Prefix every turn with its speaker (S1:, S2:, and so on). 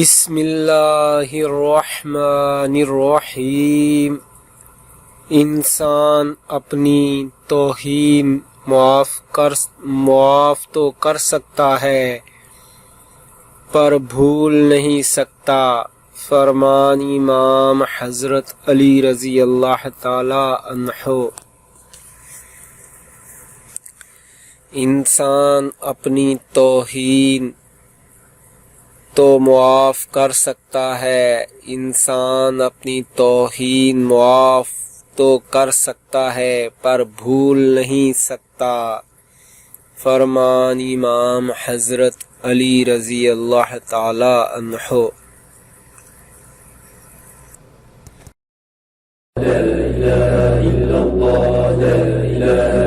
S1: بسم اللہ الرحمن الرحیم۔ انسان اپنی توہین معاف تو کر سکتا ہے پر بھول نہیں سکتا۔ فرمان امام حضرت علی رضی اللہ تعالی عنہ۔ انسان اپنی توہین تو معاف کر سکتا ہے، انسان اپنی توہین معاف تو کر سکتا ہے پر بھول نہیں سکتا۔ فرمان امام حضرت علی رضی اللہ تعالی عنہ۔
S2: لا إله إلا الله لا إله